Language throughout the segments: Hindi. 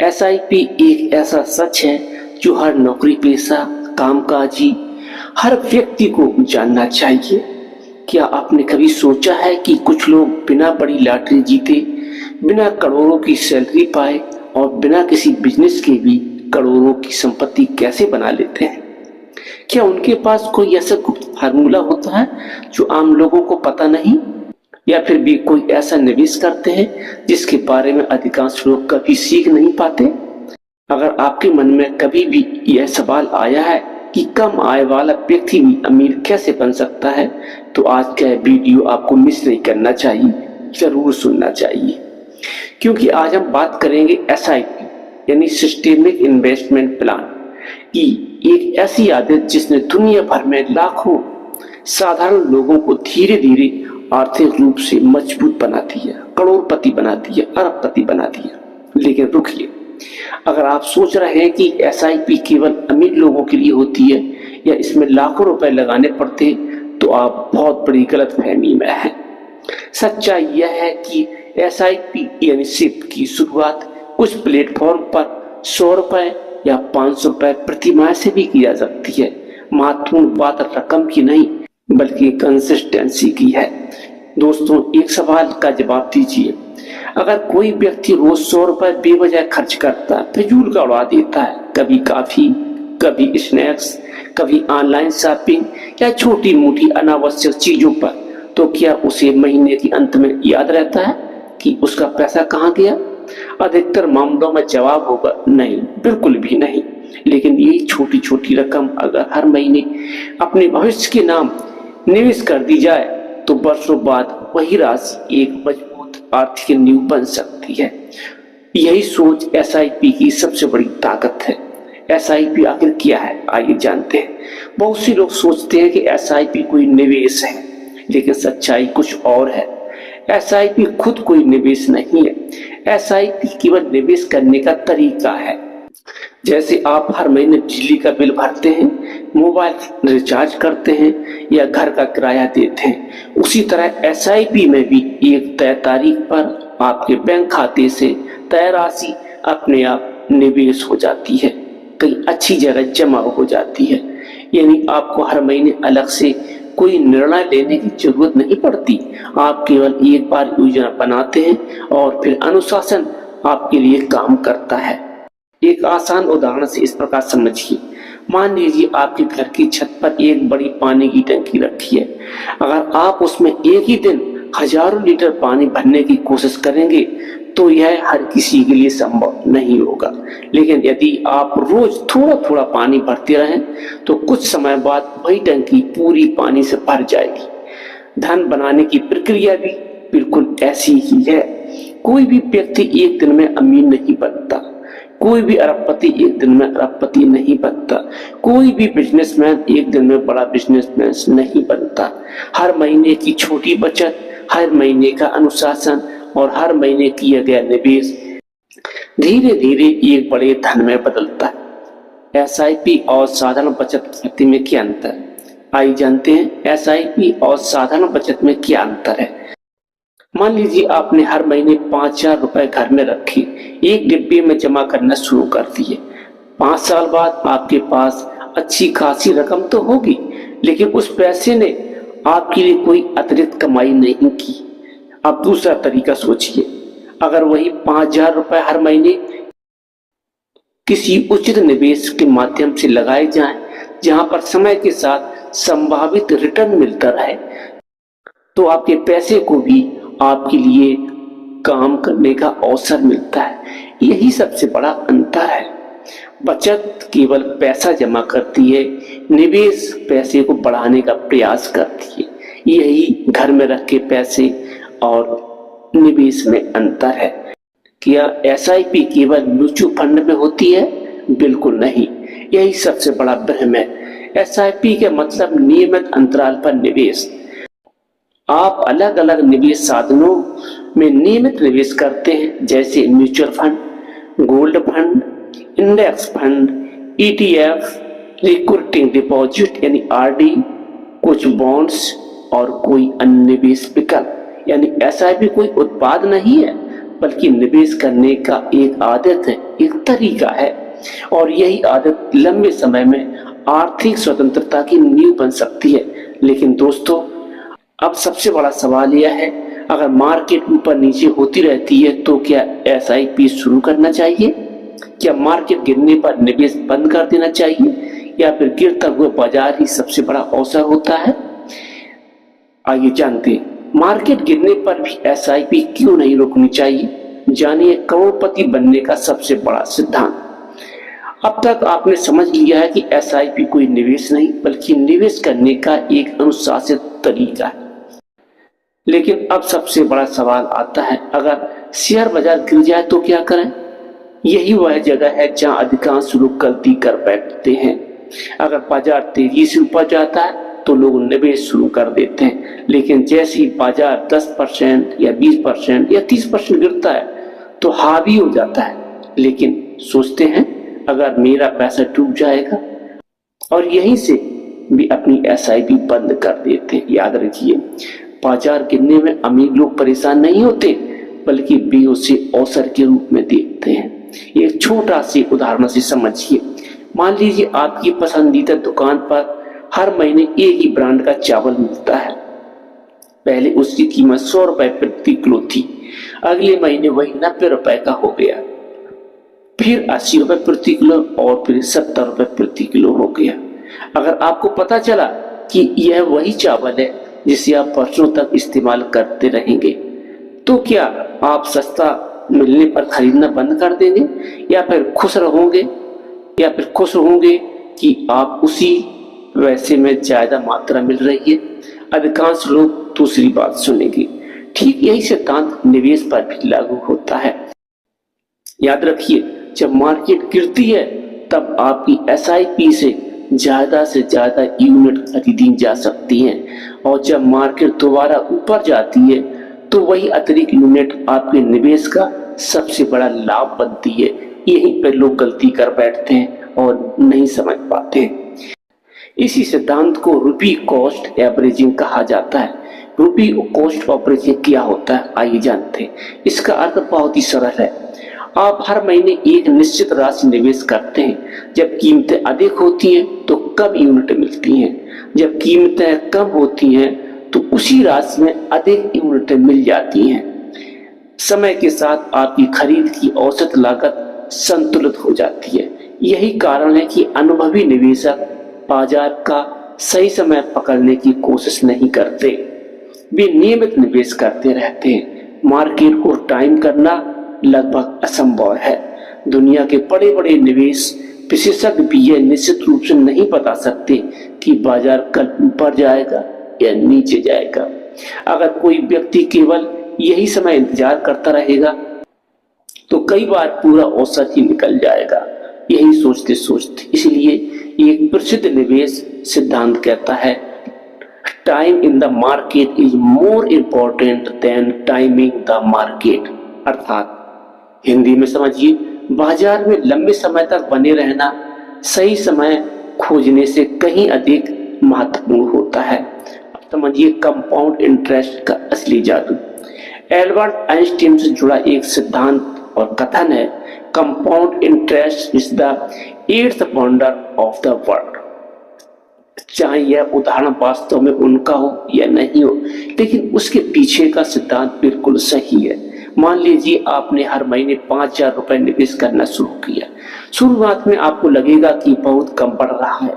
एसआईपी एक ऐसा सच है जो हर नौकरी पेशा, कामकाजी, हर व्यक्ति को जानना चाहिए। क्या आपने कभी सोचा है कि कुछ लोग बिना बड़ी लॉटरी जीते, बिना करोड़ों की सैलरी पाए और बिना किसी बिजनेस के भी करोड़ों की संपत्ति कैसे बना लेते हैं? क्या उनके पास कोई ऐसा गुप्त फार्मूला होता है जो आम लोगों को पता नहीं? या फिर भी कोई ऐसा निवेश करते हैं जिसके बारे में अधिकांश लोग कभी सीख नहीं पाते? अगर आपके मन में कभी भी यह सवाल आया है कि कम आय वाला व्यक्ति भी अमीर कैसे बन सकता है, तो आज का वीडियो आपको मिस नहीं करना चाहिए, जरूर सुनना चाहिए। क्योंकि आज हम बात करेंगे एसआईपी यानी सिस्टेमिक इन्वेस्टमेंट प्लान की एक ऐसी आदत जिसने दुनिया भर में लाखों साधारण लोगों को धीरे धीरे आर्थिक रूप से मजबूत बना दिया, करोड़पति बना दिया, अरबपति बना दिया। लेकिन रुकिए, अगर आप सोच रहे हैं कि एसआईपी केवल अमीर लोगों के लिए होती है या इसमें लाखों रुपए लगाने पड़ते हैं, तो आप बहुत बड़ी गलतफहमी में हैं। सच्चाई यह है कि एसआईपी यानी सिप की शुरुआत कुछ प्लेटफॉर्म पर 100 रुपए या 500 रुपए प्रति माह से भी की जा सकती है। महत्वपूर्ण बात रकम की नहीं बल्कि कंसिस्टेंसी की है। दोस्तों, एक सवाल का जवाब दीजिए। अगर कोई व्यक्ति रोज 100 रुपए बेवजह खर्च करता है, फिजूल का उड़ा देता है, कभी काफी, कभी स्नैक्स, कभी ऑनलाइन शॉपिंग या छोटी मोटी अनावश्यक चीजों पर, तो क्या उसे महीने के अंत में याद रहता है कि उसका पैसा कहाँ गया? अधिकतर मामलों में जवाब होगा नहीं, बिल्कुल भी नहीं। लेकिन यही छोटी छोटी रकम अगर हर महीने अपने भविष्य के नाम निवेश कर दी जाए, तो वर्षों बाद वही राशि एक मजबूत आर्थिक नींव बन सकती है। यही सोच एसआईपी की सबसे बड़ी ताकत है। एसआईपी आखिर क्या है, आइए जानते हैं। बहुत से लोग सोचते हैं कि एसआईपी कोई निवेश है, लेकिन सच्चाई कुछ और है। एसआईपी खुद कोई निवेश नहीं है। एसआईपी केवल निवेश करने का तरीका है। जैसे आप हर महीने बिजली का बिल भरते हैं, मोबाइल रिचार्ज करते हैं या घर का किराया देते हैं, उसी तरह एसआईपी में भी एक तय तारीख पर आपके बैंक खाते से तय राशि अपने आप निवेश हो जाती है, कहीं अच्छी जगह जमा हो जाती है। यानी आपको हर महीने अलग से कोई निर्णय लेने की जरूरत नहीं पड़ती। आप केवल एक बार योजना बनाते हैं और फिर अनुशासन आपके लिए काम करता है। एक आसान उदाहरण से इस प्रकार समझिए। मान लीजिए आपके घर की छत पर एक बड़ी पानी की टंकी रखी है। अगर आप उसमें एक ही दिन हजारों लीटर पानी भरने की कोशिश करेंगे, तो यह हर किसी के लिए संभव नहीं होगा। लेकिन यदि आप रोज थोड़ा थोड़ा पानी भरते रहें, तो कुछ समय बाद वही टंकी पूरी पानी से भर जाएगी। धन बनाने की प्रक्रिया भी बिल्कुल ऐसी ही है। कोई भी व्यक्ति एक दिन में अमीर नहीं बनता, कोई भी अरबपति एक दिन में अरबपति नहीं बनता, कोई भी बिजनेसमैन एक दिन में बड़ा बिजनेसमैन नहीं बनता। हर महीने की छोटी बचत, हर महीने का अनुशासन और हर महीने किया गया निवेश धीरे धीरे एक बड़े धन में बदलता है। एसआईपी और साधारण बचत खाते में क्या अंतर है? आइए जानते हैं एसआईपी और साधारण बचत में क्या अंतर है। मान लीजिए आपने हर महीने 5,000 रुपए घर में रखे, एक डिब्बे में जमा करना शुरू कर दिए। 5 साल बाद आपके पास अच्छी खासी रकम तो होगी, लेकिन उस पैसे ने आपके लिए कोई अतिरिक्त कमाई नहीं की। अब दूसरा तरीका सोचिए। अगर वही 5,000 रुपए हर महीने किसी उचित निवेश के माध्यम से लगाए जाएं, जहां पर समय के साथ संभावित रिटर्न मिलता रहे, तो आपके पैसे को भी आपके लिए काम करने का अवसर मिलता है। यही सबसे बड़ा अंतर है। बचत केवल पैसा जमा करती है, निवेश पैसे को बढ़ाने का प्रयास करती है। यही घर में रखे पैसे और निवेश में अंतर है। क्या एसआईपी केवल म्यूचुअल फंड में होती है? बिल्कुल नहीं। यही सबसे बड़ा भ्रम है। एसआईपी का मतलब नियमित अंतराल पर निवेश। आप अलग अलग निवेश साधनों में नियमित निवेश करते हैं, जैसे mutual fund, gold fund, index fund, ETF, recurring deposit यानी आरडी, कुछ बॉन्ड्स और कोई अन्य निवेश विकल्प। यानी एसआईपी कोई उत्पाद नहीं है, बल्कि निवेश करने का एक आदत है, एक तरीका है। और यही आदत लंबे समय में आर्थिक स्वतंत्रता की नींव बन सकती है। लेकिन दोस्तों, अब सबसे बड़ा सवाल यह है, अगर मार्केट ऊपर नीचे होती रहती है तो क्या एसआईपी शुरू करना चाहिए? क्या मार्केट गिरने पर निवेश बंद कर देना चाहिए, या फिर गिरता हुआ बाजार ही सबसे बड़ा अवसर होता है? आइए जानते हैं, मार्केट गिरने पर भी एसआईपी क्यों नहीं रोकनी चाहिए। जानिए करोड़पति बनने का सबसे बड़ा सिद्धांत। अब तक आपने समझ लिया है कि एसआईपी कोई निवेश नहीं, बल्कि निवेश करने का एक अनुशासित तरीका है। लेकिन अब सबसे बड़ा सवाल आता है, अगर शेयर बाजार गिर जाए तो क्या करें? यही वह जगह है जहां अधिकांश लोग गलती कर बैठते हैं। अगर बाजार तेजी से ऊपर जाता है तो लोग निवेश शुरू कर देते हैं, लेकिन जैसे ही बाजार 10% या 20% या 30% गिरता है तो हावी हो जाता है, लेकिन सोचते हैं अगर मेरा पैसा डूब जाएगा, और यहीं से भी अपनी एसआईपी बंद कर देते हैं। याद रखिए, बाजार गिरने में अमीर लोग परेशान नहीं होते, बल्कि वे उसे अवसर के रूप में देखते हैं। एक छोटा सी उदाहरण से समझिए। मान लीजिए आपकी पसंदीदा दुकान पर हर महीने एक ही ब्रांड का चावल मिलता है। पहले उसकी कीमत 100 रुपए प्रति किलो थी, अगले महीने वही 90 रुपए का हो गया, फिर 80 रुपए प्रति किलो, और फिर 70 रुपए प्रति किलो हो गया। अगर आपको पता चला कि यह वही चावल है जिसे आप वर्षों तक इस्तेमाल करते रहेंगे, तो क्या आप सस्ता मिलने पर खरीदना बंद कर देंगे, या फिर खुश होंगे कि आप उसी वैसे में ज्यादा मात्रा मिल रही है? अधिकांश लोग दूसरी बात सुनेंगे। ठीक यही सिद्धांत निवेश पर भी लागू होता है। याद रखिए, जब मार्केट गिरती है तब आपकी एसआईपी से ज्यादा यूनिट खरीदी जा सकती हैं, और जब मार्केट दोबारा ऊपर जाती है तो वही अतिरिक्त यूनिट आपके निवेश का सबसे बड़ा लाभ बनती है। यहीं पर लोग गलती कर बैठते हैं और नहीं समझ पाते हैं। इसी सिद्धांत को रुपी कॉस्ट एवरेजिंग कहा जाता है। रुपी कॉस्ट एवरेजिंग क्या होता है, आइए जानते हैं। इसका अर्थ बहुत ही सरल है। आप हर महीने एक निश्चित राशि निवेश करते हैं। जब कीमतें अधिक होती हैं तो कम यूनिट मिलती हैं, जब कीमतें कम होती हैं तो उसी राशि में अधिक यूनिटें मिल जाती हैं। समय के साथ आपकी खरीद की औसत लागत संतुलित हो जाती है। यही कारण है कि अनुभवी निवेशक बाजार का सही समय पकड़ने की कोशिश नहीं करते, वे नियमित निवेश करते रहते हैं। मार्केट को टाइम करना लगभग असंभव है। दुनिया के बड़े बड़े निवेश विशेषज्ञ भी यह निश्चित रूप से नहीं बता सकते कि बाजार कल ऊपर जाएगा या नीचे जाएगा। अगर कोई व्यक्ति केवल यही समय इंतजार करता रहेगा तो कई बार पूरा औसत ही निकल जाएगा, यही सोचते सोचते। इसलिए एक प्रसिद्ध निवेश सिद्धांत कहता है, time in the market is more important then timing the market. अर्थात हिंदी में समझिए, बाजार में लंबे समय तक बने रहना सही समय खोजने से कहीं अधिक महत्वपूर्ण होता है। अब समझिए कंपाउंड इंटरेस्ट का असली जादू। एल्बर्ट आइंस्टीन से जुड़ा एक सिद्धांत और कथन है, compound interest is the 8th wonder of the world. चाहे यह उदाहरण वास्तव में उनका हो या नहीं हो, लेकिन उसके पीछे का सिद्धांत बिल्कुल सही है। मान लीजिए आपने हर महीने 5000 रुपए निवेश करना शुरू किया। शुरुआत में आपको लगेगा कि बहुत कम बढ़ रहा है।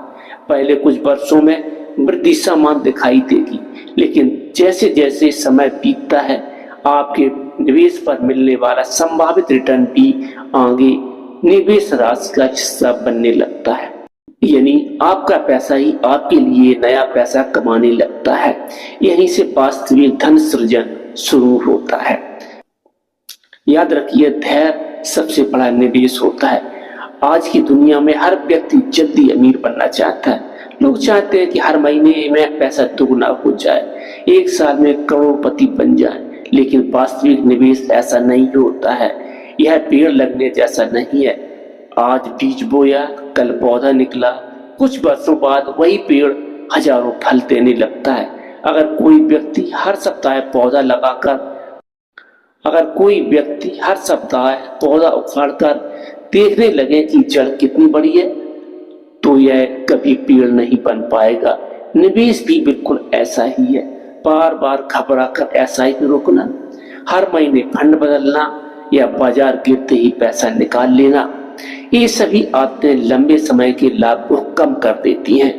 पहले कुछ वर्षों में वृद्धि समान दिखाई देगी, लेकिन जैसे जैसे समय बीतता है आपके निवेश पर मिलने वाला संभावित रिटर्न भी आगे निवेश राशि का हिस्सा बनने लगता है। यानी आपका पैसा ही आपके लिए नया पैसा कमाने लगता है। यहीं से वास्तविक धन सृजन शुरू होता है। याद रखिए, धैर्य सबसे बड़ा निवेश होता है। आज की दुनिया में हर व्यक्ति जल्दी अमीर बनना चाहता है। लोग चाहते हैं कि हर महीने में पैसा दुगना हो जाए, एक साल में करोड़पति बन जाए। लेकिन वास्तविक निवेश ऐसा नहीं होता है। यह पेड़ लगने जैसा नहीं है। आज बीज बोया, कल पौधा निकला, कुछ वर्षों बाद वही पेड़ हजारों फल देने लगता है। अगर कोई व्यक्ति हर सप्ताह पौधा लगाकर अगर कोई व्यक्ति हर सप्ताह पौधा उखाड़कर देखने लगे कि जड़ कितनी बड़ी है, तो यह कभी पेड़ नहीं बन पाएगा। निवेश भी बिल्कुल ऐसा ही है। बार बार घबरा कर एसआईपी रोकना, हर महीने फंड बदलना या बाजार गिरते ही पैसा निकाल लेना, ये सभी आदतें लंबे समय के लाभ को कम कर देती हैं।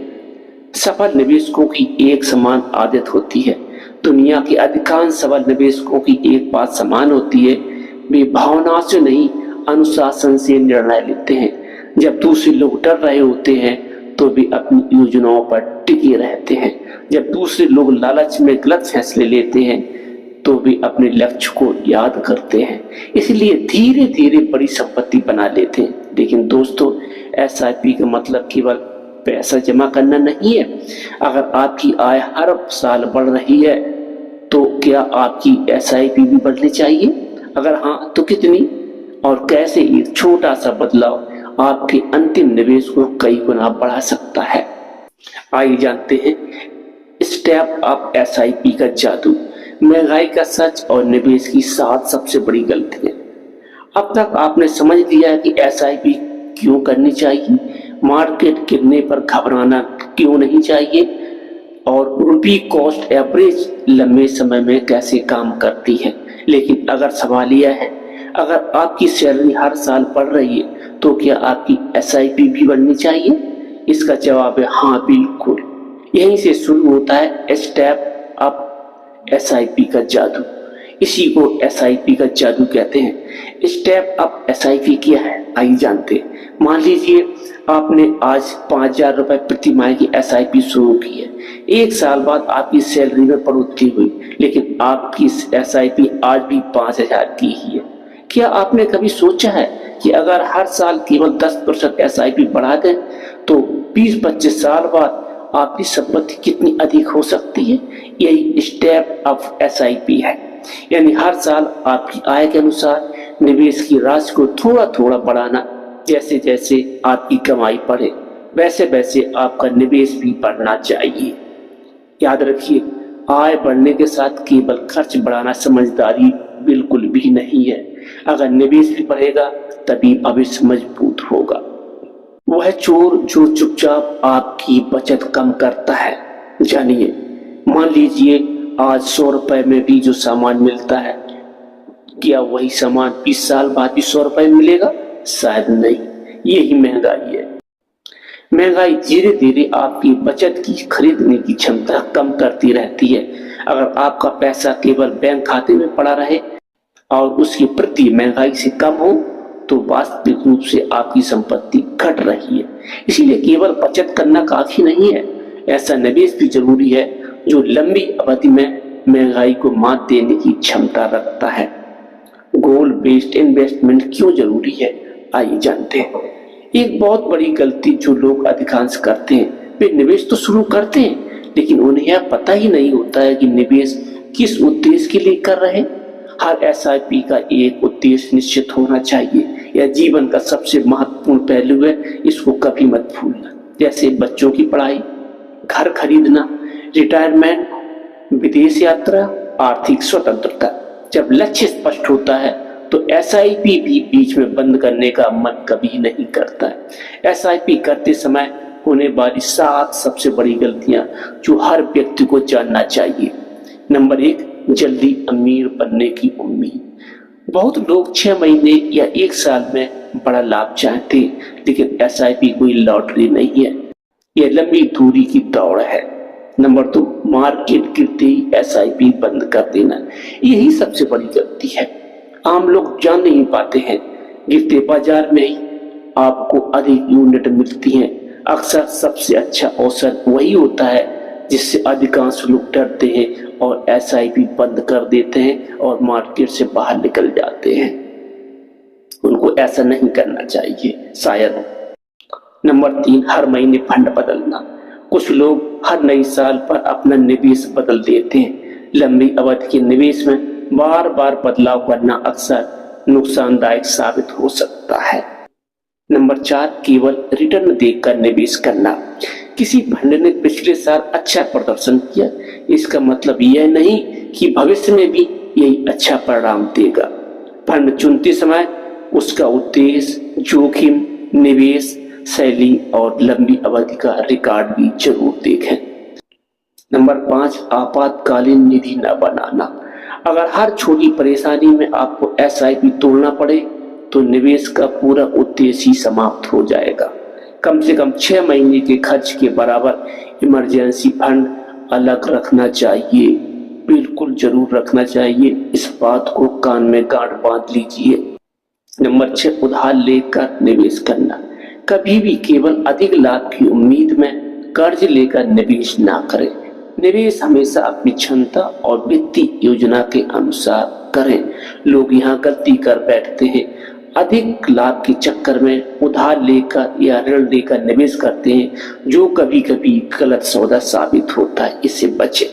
सफल निवेशकों की एक समान आदत होती है। दुनिया के अधिकांश सफल निवेशकों की एक बात समान होती है, वे भावना से नहीं अनुशासन से निर्णय लेते हैं। जब दूसरे लोग डर रहे होते हैं तो वे अपनी योजनाओं पर टिके रहते हैं। जब दूसरे लोग लालच में गलत फैसले लेते हैं तो वे अपने लक्ष्य को याद करते हैं, इसलिए धीरे धीरे बड़ी संपत्ति बना लेते हैं। लेकिन दोस्तों, एसआईपी का मतलब केवल पैसा जमा करना नहीं है। अगर आपकी आय हर साल बढ़ रही है तो क्या आपकी एसआईपी भी बढ़नी चाहिए? अगर हाँ, तो कितनी और कैसे एक छोटा सा बदलाव आपके अंतिम निवेश को कई गुना बढ़ा सकता है। आइए जानते हैं स्टेप अप एसआईपी का जादू, महंगाई का सच और निवेश की 7 सबसे बड़ी गलतियां। अब तक आपने समझ लिया है कि एसआईपी क्यों करनी चाहिए, मार्केट गिरने पर घबराना क्यों नहीं चाहिए और रुपी कॉस्ट एवरेज लंबे समय में कैसे काम करती है। लेकिन अगर सवाल यह है, अगर आपकी सैलरी हर साल बढ़ रही है तो क्या आपकी एसआईपी भी बढ़नी चाहिए? इसका जवाब है हाँ, बिल्कुल। यहीं से शुरू होता है स्टेप अप एसआईपी का जादू। इसी को एसआईपी का जादू कहते हैं। स्टेप अप एसआईपी क्या है, आइए जानते हैं। मान लीजिए आपने आज 5,000 रुपए प्रति माह की एसआईपी शुरू की है। एक साल बाद आपकी सैलरी में बढ़ोतरी हुई, लेकिन आपकी एसआईपी आज भी 5,000 की ही है। क्या आपने कभी सोचा है कि अगर हर साल केवल 10% एसआईपी बढ़ा दें तो 20-25 साल बाद आपकी संपत्ति कितनी अधिक हो सकती है? यही स्टेप अप एसआईपी है। यानी हर साल आपकी आय के अनुसार निवेश की राशि को थोड़ा थोड़ा बढ़ाना। जैसे जैसे आपकी कमाई बढ़े वैसे वैसे आपका निवेश भी बढ़ना चाहिए। याद रखिए, आय बढ़ने के साथ केवल खर्च बढ़ाना समझदारी बिल्कुल भी नहीं है। अगर निवेश भी बढ़ेगा तभी भविष्य मजबूत होगा। वह चोर जो चुपचाप आपकी बचत कम करता है, जानिए। मान लीजिए आज 100 रुपए में भी जो सामान मिलता है, क्या वही सामान 20 साल बाद भी 100 रुपए में मिलेगा? शायद नहीं। यही महंगाई है। महंगाई धीरे धीरे आपकी बचत की खरीदने की क्षमता कम करती रहती है। अगर आपका पैसा केवल बैंक खाते में पड़ा रहे और उसकी वृद्धि महंगाई से कम हो तो वास्तविक रूप से आपकी संपत्ति घट रही है। इसीलिए केवल बचत करना काफी नहीं है, ऐसा निवेश भी जरूरी है जो लंबी अवधि में महंगाई को मात देने की क्षमता रखता है। गोल बेस्ड इन्वेस्टमेंट क्यों जरूरी है, आइए जानते हैं। एक बहुत बड़ी गलती जो लोग अधिकांश करते हैं, वे निवेश तो शुरू करते हैं लेकिन उन्हें यह पता ही नहीं होता है कि निवेश किस उद्देश्य के लिए कर रहे हैं। हर एसआईपी का एक उद्देश्य निश्चित होना चाहिए। यह जीवन का सबसे महत्वपूर्ण पहलू है, इसको कभी मत भूलना। जैसे बच्चों की पढ़ाई, घर खरीदना, रिटायरमेंट, विदेश यात्रा, आर्थिक स्वतंत्रता। जब लक्ष्य स्पष्ट होता है तो एसआईपी भी बीच में बंद करने का मन कभी नहीं करता है। एसआईपी करते समय होने वाली 7 सबसे बड़ी गलतियां जो हर व्यक्ति को जानना चाहिए। नंबर 1, जल्दी अमीर बनने की उम्मीद। बहुत लोग 6 महीने या 1 साल में बड़ा लाभ चाहते हैं, लेकिन एसआईपी कोई लॉटरी नहीं है, यह लंबी दूरी की दौड़ है। नंबर 2, मार्केट गिरते ही एसआईपी बंद कर देना। यही सबसे बड़ी गलती है। आम लोग जान नहीं पाते हैं, गिरते बाजार में ही आपको अधिक यूनिट मिलती हैं। अक्सर सबसे अच्छा अवसर वही होता है जिससे अधिकांश लोग डरते हैं और एसआईपी बंद कर देते हैं और मार्केट से बाहर निकल जाते हैं। उनको ऐसा नहीं करना चाहिए शायद। नंबर 3, हर महीने फंड बदलना। कुछ लोग हर नए साल पर अपना निवेश बदल देते हैं। लंबी अवधि के निवेश में बार बार बदलाव करना अक्सर नुकसानदायक साबित हो सकता है। नंबर 4, केवल रिटर्न देखकर निवेश करना। किसी फंड ने पिछले साल अच्छा प्रदर्शन किया, इसका मतलब यह नहीं कि भविष्य में भी यही अच्छा परिणाम देगा। फंड चुनते समय उसका उद्देश्य, जोखिम, निवेश शैली और लंबी अवधि का रिकॉर्ड भी जरूर देखें। नंबर 5, आपातकालीन निधि न बनाना। अगर हर छोटी परेशानी में आपको एसआईपी तोड़ना पड़े तो निवेश का पूरा उद्देश्य ही समाप्त हो जाएगा। कम से कम 6 महीने के खर्च के बराबर इमरजेंसी फंड अलग रखना चाहिए, बिल्कुल जरूर रखना चाहिए। इस बात को कान में गांठ बांध लीजिए। नंबर 6, उधार लेकर निवेश करना। कभी भी केवल अधिक लाभ की उम्मीद में कर्ज लेकर निवेश ना करें। निवेश हमेशा अपनी क्षमता और वित्तीय योजना के अनुसार करें। लोग यहाँ गलती कर बैठते हैं, अधिक लाभ के चक्कर में उधार लेकर या ऋण लेकर निवेश करते हैं, जो कभी कभी गलत सौदा साबित होता है। इससे बचें।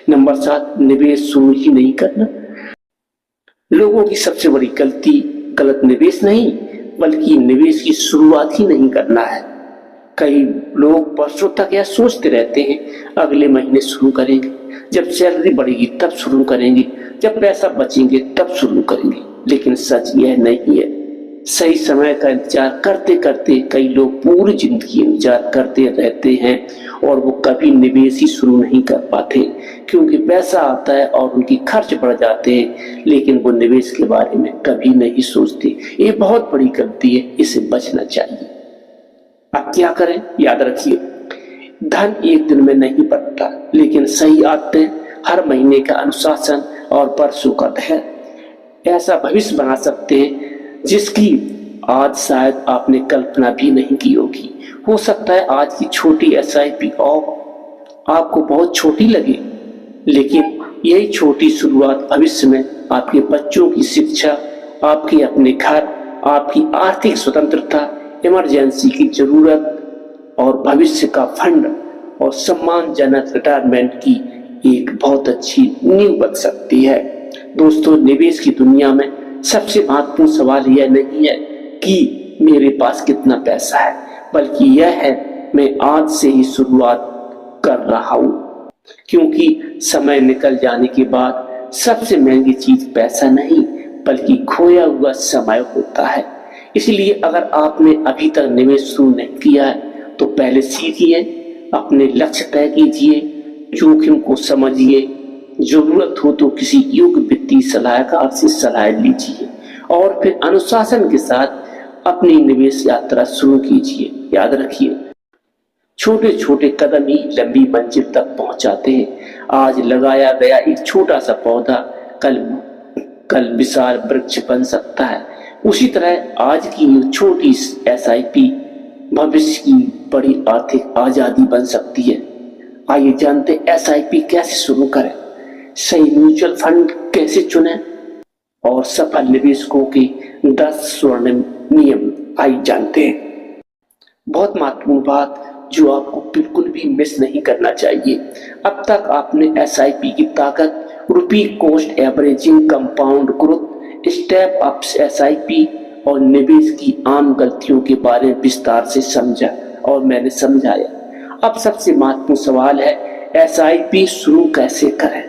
नंबर 7, निवेश शुरू ही नहीं करना। लोगों की सबसे बड़ी गलती गलत निवेश नहीं बल्कि निवेश की शुरुआत ही नहीं करना है। कई लोग वर्षों तक यह सोचते रहते हैं, अगले महीने शुरू करेंगे, जब सैलरी बढ़ेगी तब शुरू करेंगे, जब पैसा बचेंगे तब शुरू करेंगे। लेकिन सच यह नहीं है। सही समय का इंतजार करते करते कई लोग पूरी जिंदगी इंतजार करते रहते हैं और वो कभी निवेश ही शुरू नहीं कर पाते, क्योंकि पैसा आता है और उनकी खर्च बढ़ जाते हैं, लेकिन वो निवेश के बारे में कभी नहीं सोचते। ये बहुत बड़ी गलती है, इससे बचना चाहिए। अब क्या करें? याद रखिए, धन एक दिन में नहीं बढ़ता, लेकिन सही आदतें, हर महीने का अनुशासन और वर्षों का धैर्य ऐसा भविष्य बना सकते हैं जिसकी आज शायद आपने कल्पना भी नहीं की होगी। हो सकता है आज की छोटी एसआईपी आपको बहुत छोटी लगे, लेकिन यही छोटी शुरुआत भविष्य में आपके बच्चों की शिक्षा, आपके अपने घर, आपकी आर्थिक स्वतंत्रता, इमरजेंसी की जरूरत और भविष्य का फंड और सम्मानजनक रिटायरमेंट की एक बहुत अच्छी नींव बन सकती है। दोस्तों, निवेश की दुनिया में सबसे महत्वपूर्ण सवाल यह नहीं है कि मेरे पास कितना पैसा है, बल्कि यह है मैं आज से ही शुरुआत कर रहा हूं, क्योंकि समय निकल जाने के बाद सबसे महंगी चीज पैसा नहीं बल्कि खोया हुआ समय होता है। इसलिए अगर आपने अभी तक निवेश शुरू नहीं किया है तो पहले सीखिए, अपने लक्ष्य तय कीजिए, जोखिम को समझिए, जरूरत हो तो किसी योग्य वित्तीय सलाहकार से सलाह लीजिए और फिर अनुशासन के साथ अपनी निवेश यात्रा शुरू कीजिए। याद रखिए, छोटे छोटे कदम ही लंबी मंजिल तक पहुंचाते हैं। आज लगाया गया एक छोटा सा पौधा कल विशाल वृक्ष बन सकता है। उसी तरह आज की छोटी एसआईपी भविष्य की बड़ी आर्थिक आजादी बन सकती है। आइए जानते एसआईपी कैसे शुरू करें, सही म्यूचुअल फंड कैसे चुनें और सफल निवेशकों के 10 स्वर्ण नियम आइए जानते हैं। बहुत महत्वपूर्ण बात जो आपको बिल्कुल भी मिस नहीं करना चाहिए। अब तक आपने एसआईपी की ताकत, रुपी cost averaging, compound growth, step up SIP और निवेश की आम गलतियों के बारे में विस्तार से समझा और मैंने समझाया। अब सबसे महत्वपूर्ण सवाल है, एसआईपी शुरू कैसे करें?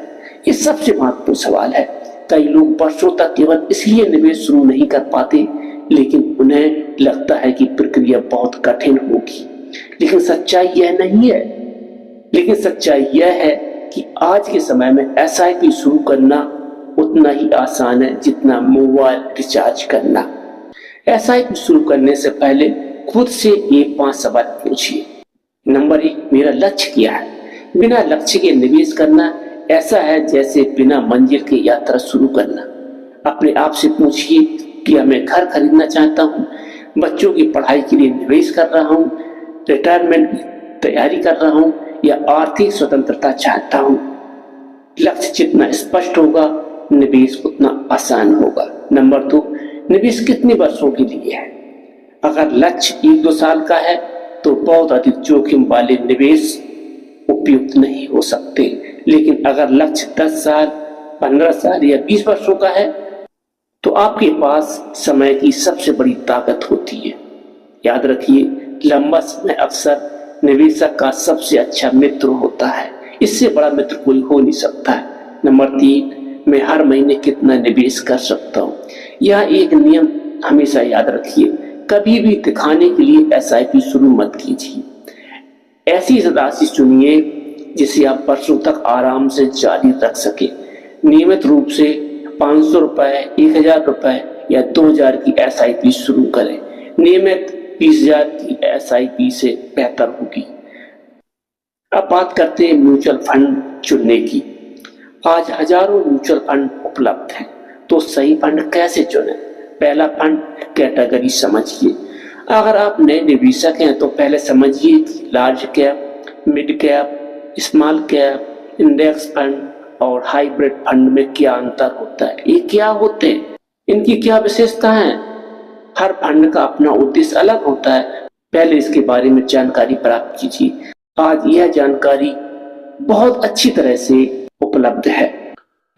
ये सबसे महत्वपूर्ण सवाल है। कई लोग वर्षों तक केवल इसलिए निवेश शुरू नहीं कर पाते, लेकिन उन्हें लगता है कि प्रक्रिया बहुत कठिन होगी। लेकिन सच्चाई यह नहीं है। लेकिन सच्चाई यह है कि आज के समय में एसआईपी शुरू करना उतना ही आसान है जितना मोबाइल रिचार्ज करना। एसआईपी शुरू करने से पहले खुद से ये 5 सवाल पूछिए। नंबर 1, मेरा लक्ष्य क्या है? बिना लक्ष्य के निवेश करना ऐसा है जैसे बिना मंजिल की यात्रा शुरू करना। अपने आप से पूछिए, क्या मैं घर खरीदना चाहता हूँ, बच्चों की पढ़ाई के लिए निवेश कर रहा हूँ, रिटायरमेंट की तैयारी कर रहा हूँ या आर्थिक स्वतंत्रता चाहता हूँ? लक्ष्य जितना स्पष्ट होगा, निवेश उतना आसान होगा। नंबर 2, निवेश कितने वर्षों के लिए है? अगर लक्ष्य 1-2 साल का है तो बहुत अधिक जोखिम वाले निवेश उपयुक्त नहीं हो सकते, लेकिन अगर लक्ष्य 10 साल, 15 साल या 20 वर्षों का है तो आपके पास समय की सबसे बड़ी ताकत होती है। याद रखिए, लंबा समय अक्सर निवेशक का सबसे अच्छा मित्र होता है। इससे बड़ा मित्र कोई हो नहीं सकता है। नंबर 3, मैं हर महीने कितना निवेश कर सकता हूँ। यह एक नियम हमेशा याद रखिए, कभी भी दिखाने के लिए एसआईपी शुरू मत कीजिए। ऐसी राशि चुनिए जिसे आप वर्षों तक आराम से जारी रख सके। नियमित रूप से 500 रुपए, 1000 रुपए या 2000 की एसआईपी शुरू करें। नियमित 20,000 की एसआईपी से बेहतर होगी। अब बात करते हैं म्यूचुअल फंड चुनने की। आज हजारों म्यूचुअल फंड उपलब्ध हैं, तो सही फंड कैसे चुनें? पहला फंड कैटेगरी समझिए। अगर आप नए निवेशक हैं तो पहले समझिए कि large cap, mid cap, small cap, index fund और हाइब्रिड फंड में क्या अंतर होता है, ये क्या होते हैं, इनकी क्या विशेषता है। हर फंड का अपना उद्देश्य अलग होता है। पहले इसके बारे में जानकारी प्राप्त कीजिए। आज यह जानकारी बहुत अच्छी तरह से उपलब्ध है।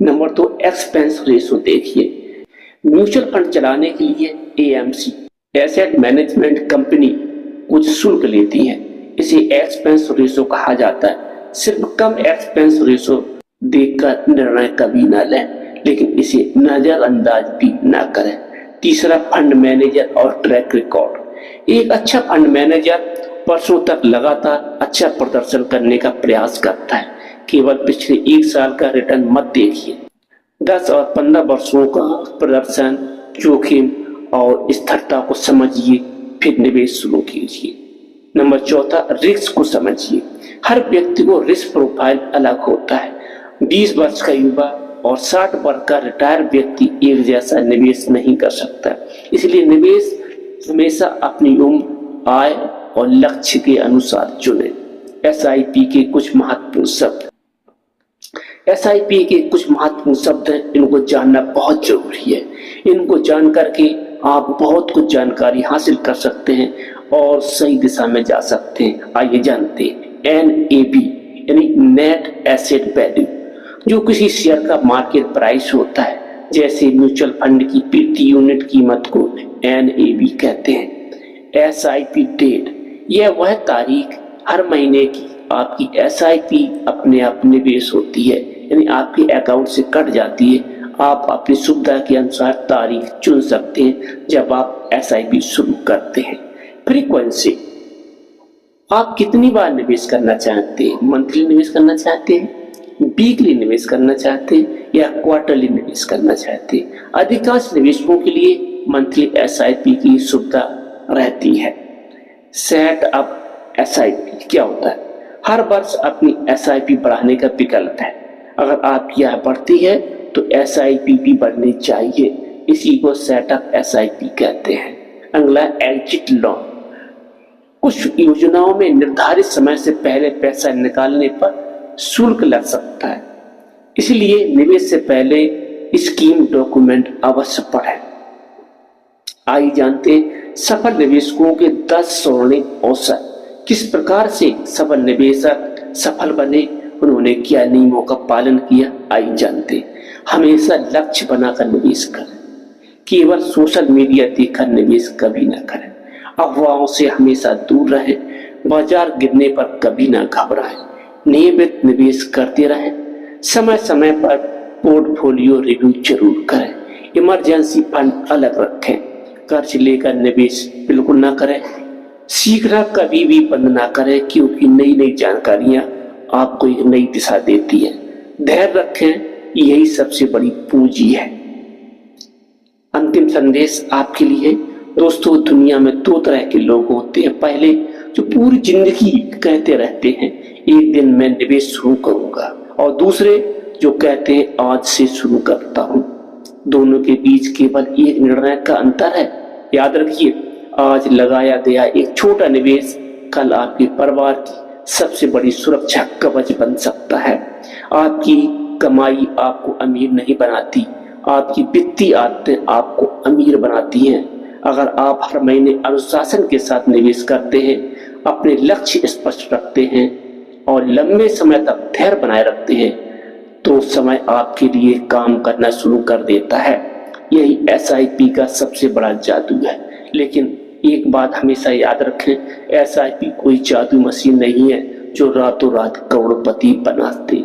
नंबर 2, एक्सपेंस रेशो देखिए। म्यूचुअल फंड चलाने के लिए एएमसी, एसेट मैनेजमेंट कंपनी, कुछ शुल्क लेती है। इसे एक्सपेंस रेशो कहा जाता है। सिर्फ कम एक्सपेंस रेशो देखकर निर्णय कभी न लें, लेकिन इसे नजरअंदाज भी न करें। तीसरा, फंड मैनेजर और ट्रैक रिकॉर्ड। एक अच्छा फंड मैनेजर वर्षों तक लगातार अच्छा प्रदर्शन करने का प्रयास करता है। केवल पिछले 1 साल का रिटर्न मत देखिए, 10 और 15 वर्षों का प्रदर्शन, जोखिम और स्थिरता को समझिए, फिर निवेश शुरू कीजिए। नंबर 4, रिस्क को समझिए। हर व्यक्ति को रिस्क प्रोफाइल अलग होता है। 20 वर्ष का युवा और 60 वर्ष का रिटायर व्यक्ति एक जैसा निवेश नहीं कर सकता। इसलिए निवेश हमेशा अपनी उम्र, आय और लक्ष्य के अनुसार चुनें। एसआईपी के कुछ महत्वपूर्ण शब्द। एसआईपी के कुछ महत्वपूर्ण शब्द हैं, इनको जानना बहुत जरूरी है। इनको जान करके आप बहुत कुछ जानकारी हासिल कर सकते हैं और सही दिशा में जा सकते हैं। आइए जानते हैं। NAV यानी नेट एसेट वैल्यू, जो किसी शेयर का मार्केट प्राइस होता है। जैसे म्यूचुअल फंड की प्रति यूनिट कीमत को NAV कहते हैं। SIP डेट, यह वह तारीख हर महीने की आपकी SIP अपने आप निवेश होती है, यानी आपके अकाउंट से कट जाती है। आप अपनी सुविधा के अनुसार तारीख चुन सकते हैं जब आप SIP शुरू करते हैं। फ्रीक्वेंसी, आप कितनी बार निवेश करना चाहते हैं? मंथली निवेश करना चाहते हैं, वीकली निवेश करना चाहते हैं या क्वार्टरली निवेश करना चाहते हैं? अधिकांश निवेशकों के लिए मंथली SIP की सुविधा रहती है। सेट अप SIP क्या होता है? हर वर्ष अपनी SIP बढ़ाने का विकल्प है। अगर आपकी यह बढ़ती है तो SIP भी बढ़नी चाहिए। इसी को सेटअप SIP कहते हैं। अगला, एग्जिट लोन। कुछ योजनाओं में निर्धारित समय से पहले पैसा निकालने पर शुल्क लग सकता है, इसलिए निवेश से पहले स्कीम डॉक्यूमेंट अवश्य पढ़ें। आइए जानते हैं सफल निवेशकों के 10 स्वर्णिम अवसर। किस प्रकार से सफल निवेशक सफल बने, उन्होंने क्या नियमों का पालन किया, आइए जानते हैं। हमेशा लक्ष्य बनाकर निवेश करें। केवल सोशल मीडिया देखकर निवेश कभी न करें। अफवाहों से हमेशा दूर रहें। बाजार गिरने पर कभी न घबराएं। नियमित निवेश करते रहें। समय समय पर पोर्टफोलियो रिव्यू जरूर करें। इमरजेंसी फंड अलग रखें। कर्ज लेकर निवेश बिल्कुल ना करें। सीखना कभी भी बंद ना करें, क्योंकि नई नई जानकारियां आपको एक नई दिशा देती है। धैर्य रखें, यही सबसे बड़ी पूंजी है। अंतिम संदेश आपके लिए, दोस्तों, दुनिया में 2 तरह के लोग होते हैं। पहले, जो पूरी जिंदगी कहते रहते हैं एक दिन मैं निवेश शुरू करूंगा, और दूसरे जो कहते हैं आज से शुरू करता हूं। दोनों के बीच केवल एक निर्णय का अंतर है। याद रखिए, आज लगाया गया एक छोटा निवेश कल आपके परिवार की सबसे बड़ी सुरक्षा कवच बन सकता है। आपकी कमाई आपको अमीर नहीं बनाती, आपकी वित्तीय आदतें आपको अमीर बनाती हैं। अगर आप हर महीने अनुशासन के साथ निवेश करते हैं, अपने लक्ष्य स्पष्ट रखते हैं और लंबे समय तक धैर्य बनाए रखते हैं, तो समय आपके लिए काम करना शुरू कर देता है। यही SIP का सबसे बड़ा जादू है। लेकिन एक बात हमेशा याद रखें, SIP कोई जादू मशीन नहीं है जो रातों रात करोड़पति बनाते।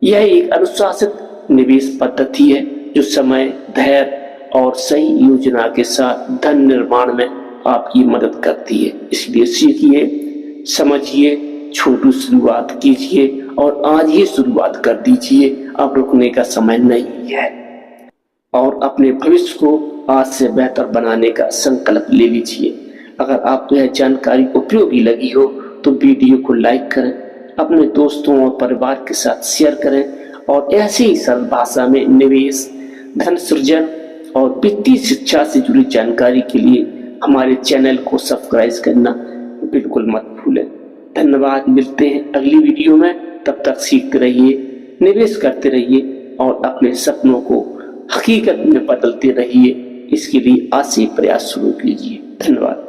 यह एक अनुशासित निवेश पद्धति है जो समय, धैर्य और सही योजना के साथ धन निर्माण में आपकी मदद करती है। इसलिए सीखिए, समझिए, छोटी शुरुआत कीजिए और आज ही शुरुआत कर दीजिए। अब रुकने का समय नहीं है और अपने भविष्य को आज से बेहतर बनाने का संकल्प ले लीजिए। अगर आपको यह जानकारी उपयोगी लगी हो तो वीडियो को लाइक करें, अपने दोस्तों और परिवार के साथ शेयर करें और ऐसे ही सरल भाषा में निवेश, धन सृजन और वित्तीय शिक्षा से जुड़ी जानकारी के लिए हमारे चैनल को सब्सक्राइब करना बिल्कुल मत भूलें। धन्यवाद। मिलते हैं अगली वीडियो में। तब तक सीखते रहिए, निवेश करते रहिए और अपने सपनों को हकीकत में बदलते रहिए। इसके लिए आज से प्रयास शुरू कीजिए। धन्यवाद।